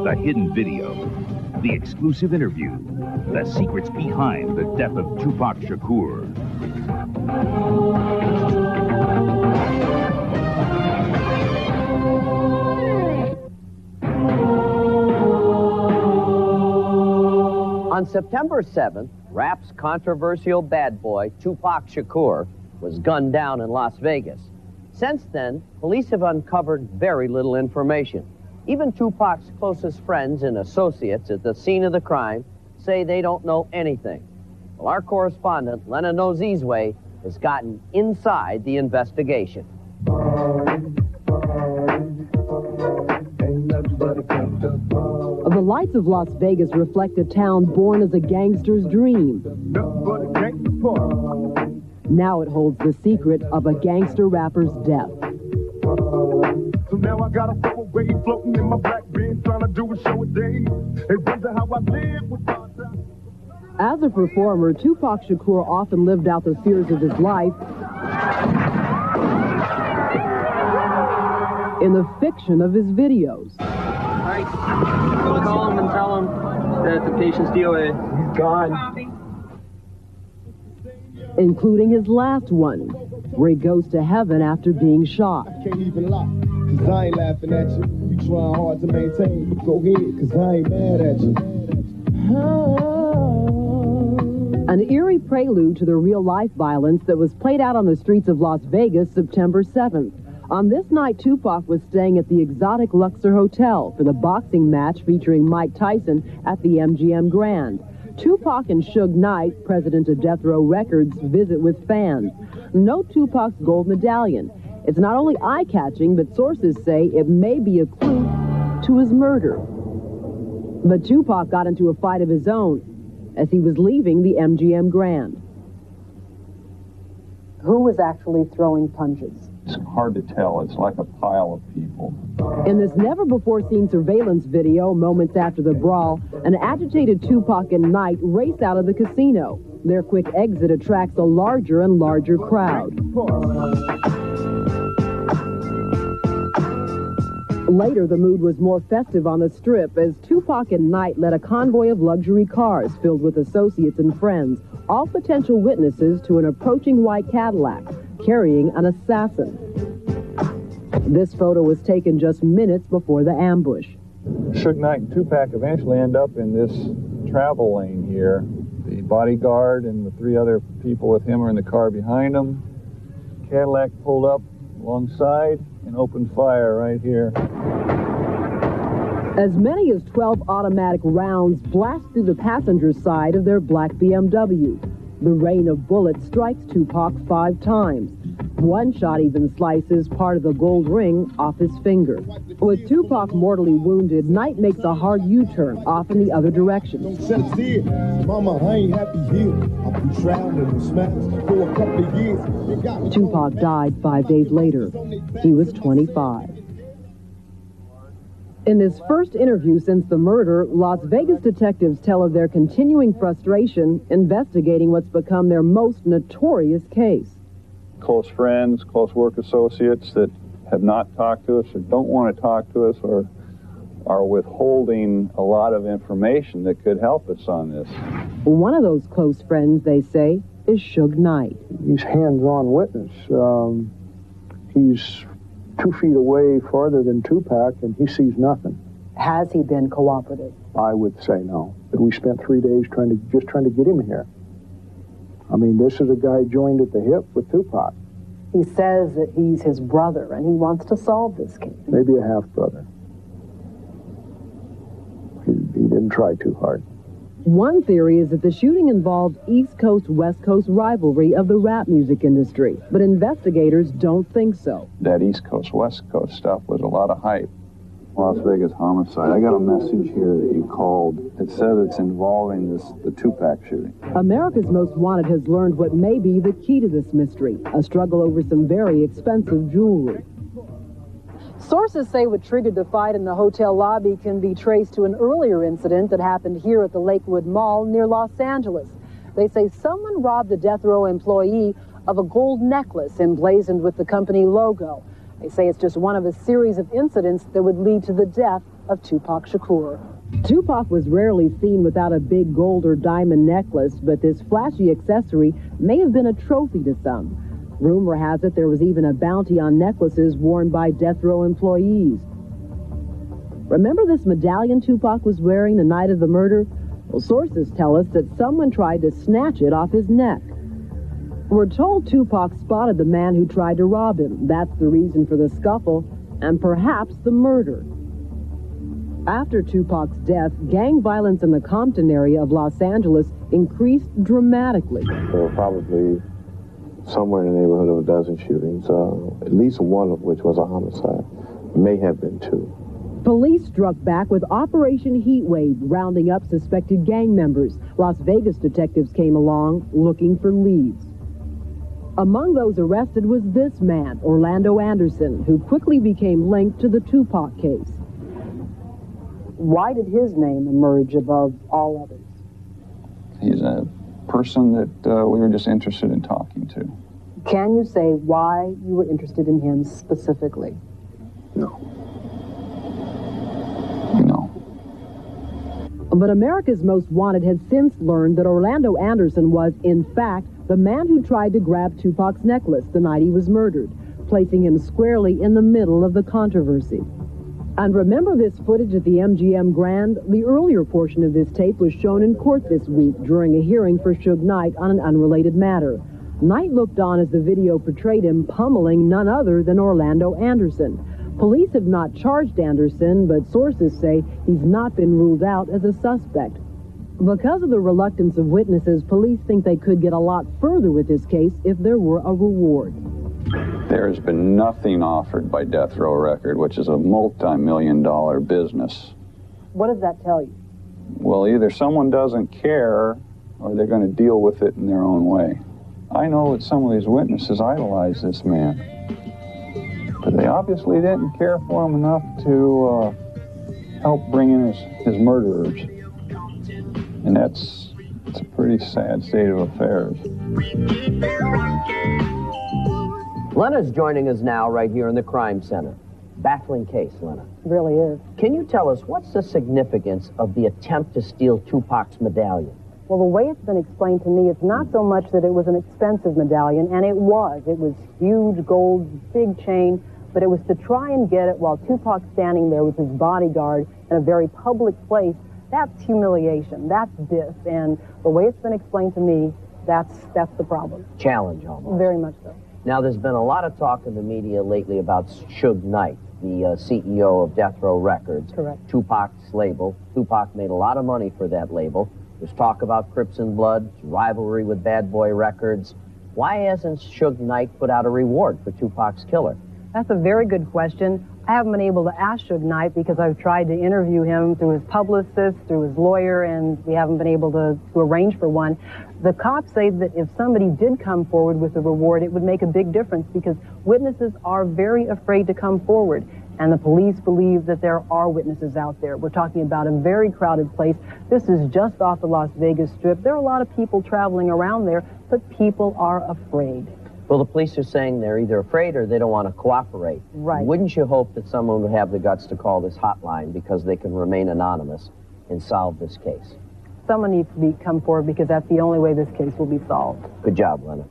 the hidden video, the exclusive interview, the secrets behind the death of Tupac Shakur. On September 7th, rap's controversial bad boy, Tupac Shakur, was gunned down in Las Vegas. Since then, police have uncovered very little information. Even Tupac's closest friends and associates at the scene of the crime say they don't know anything. Well, our correspondent, Lena Nozizwe, has gotten inside the investigation. The lights of Las Vegas reflect a town born as a gangster's dream. Now it holds the secret of a gangster rapper's death. So now I got a full wave floating in my black bin, trying to do a show a day. They wonder how I live with my time. As a performer, Tupac Shakur often lived out the fears of his life in the fiction of his videos. All right, call him and tell him that the patient's DOA. He's gone. Including his last one, where he goes to heaven after being shot. I can't even lie, cause I ain't laughing at you. You trying hard to maintain, but go ahead, cause I ain't mad at you. An eerie prelude to the real-life violence that was played out on the streets of Las Vegas September 7th. On this night, Tupac was staying at the exotic Luxor Hotel for the boxing match featuring Mike Tyson at the MGM Grand. Tupac and Suge Knight, president of Death Row Records, visit with fans. Note Tupac's gold medallion. It's not only eye-catching, but sources say it may be a clue to his murder. But Tupac got into a fight of his own as he was leaving the MGM Grand. Who was actually throwing punches? It's hard to tell. It's like a pile of people. In this never-before-seen surveillance video, moments after the brawl, an agitated Tupac and Knight race out of the casino. Their quick exit attracts a larger and larger crowd. Later, the mood was more festive on the Strip as Tupac and Knight led a convoy of luxury cars filled with associates and friends, all potential witnesses to an approaching white Cadillac, carrying an assassin. This photo was taken just minutes before the ambush. Suge Knight and Tupac eventually end up in this travel lane here. The bodyguard and the three other people with him are in the car behind him. Cadillac pulled up alongside and opened fire right here. As many as 12 automatic rounds blast through the passenger side of their black BMW. The rain of bullets strikes Tupac 5 times. One shot even slices part of the gold ring off his finger. With Tupac mortally wounded, Knight makes a hard U-turn off in the other direction. Mama, I ain't happy here. I've been drowning in smash for a couple of years. Tupac died 5 days later. He was 25. In this first interview since the murder, Las Vegas detectives tell of their continuing frustration investigating what's become their most notorious case. Close friends, close work associates that have not talked to us or don't want to talk to us or are withholding a lot of information that could help us on this. One of those close friends, they say, is Suge Knight. He's hands-on witness. He's 2 feet away farther than Tupac, and he sees nothing. Has he been cooperative? I would say no. We spent 3 days trying to get him here. I mean, this is a guy joined at the hip with Tupac. He says that he's his brother, and he wants to solve this case. Maybe a half-brother. He didn't try too hard. One theory is that the shooting involved East Coast-West Coast rivalry of the rap music industry, but investigators don't think so. That East Coast-West Coast stuff was a lot of hype. Las Vegas homicide. I got a message here that you called. It says it's involving the Tupac shooting. America's Most Wanted has learned what may be the key to this mystery, a struggle over some very expensive jewelry. Sources say what triggered the fight in the hotel lobby can be traced to an earlier incident that happened here at the Lakewood Mall near Los Angeles. They say someone robbed a death row employee of a gold necklace emblazoned with the company logo. They say it's just one of a series of incidents that would lead to the death of Tupac Shakur. Tupac was rarely seen without a big gold or diamond necklace, but this flashy accessory may have been a trophy to some. Rumor has it there was even a bounty on necklaces worn by death row employees. Remember this medallion Tupac was wearing the night of the murder? Well, sources tell us that someone tried to snatch it off his neck. We're told Tupac spotted the man who tried to rob him. That's the reason for the scuffle, and perhaps the murder. After Tupac's death, gang violence in the Compton area of Los Angeles increased dramatically. There were probably somewhere in the neighborhood of a dozen shootings, at least one of which was a homicide. May have been two. Police struck back with Operation Heatwave, rounding up suspected gang members. Las Vegas detectives came along looking for leads. Among those arrested was this man, Orlando Anderson, who quickly became linked to the Tupac case. Why did his name emerge above all others? He's a person that we were just interested in talking to. Can you say why you were interested in him specifically? No. No. But America's Most Wanted has since learned that Orlando Anderson was, in fact, the man who tried to grab Tupac's necklace the night he was murdered, placing him squarely in the middle of the controversy. And remember this footage at the MGM Grand? The earlier portion of this tape was shown in court this week during a hearing for Suge Knight on an unrelated matter. Knight looked on as the video portrayed him pummeling none other than Orlando Anderson. Police have not charged Anderson, but sources say he's not been ruled out as a suspect. Because of the reluctance of witnesses, police think they could get a lot further with this case if there were a reward. There has been nothing offered by Death Row Record, which is a multi-million-dollar business. What does that tell you? Well, either someone doesn't care or they're going to deal with it in their own way. I know that some of these witnesses idolize this man, but they obviously didn't care for him enough to help bring in his murderers. And it's a pretty sad state of affairs. Lena's joining us now right here in the crime center. Baffling case, Lena. It really is. Can you tell us what's the significance of the attempt to steal Tupac's medallion? Well, the way it's been explained to me, it's not so much that it was an expensive medallion, and it was. It was huge, gold, big chain, but it was to try and get it while Tupac's standing there with his bodyguard in a very public place. That's humiliation. That's diss. And the way it's been explained to me, that's the problem. Challenge, almost. Very much so. Now, there's been a lot of talk in the media lately about Suge Knight, the CEO of Death Row Records. Correct. Tupac's label. Tupac made a lot of money for that label. There's talk about Crips and Blood, rivalry with Bad Boy Records. Why hasn't Suge Knight put out a reward for Tupac's killer? That's a very good question. I haven't been able to ask Suge Knight because I've tried to interview him through his publicist, through his lawyer, and we haven't been able to arrange for one. The cops say that if somebody did come forward with a reward, it would make a big difference because witnesses are very afraid to come forward. And the police believe that there are witnesses out there. We're talking about a very crowded place. This is just off the Las Vegas Strip. There are a lot of people traveling around there, but people are afraid. Well, the police are saying they're either afraid or they don't want to cooperate. Right. Wouldn't you hope that someone would have the guts to call this hotline because they can remain anonymous and solve this case? Someone needs to come forward because that's the only way this case will be solved. Good job, Lena.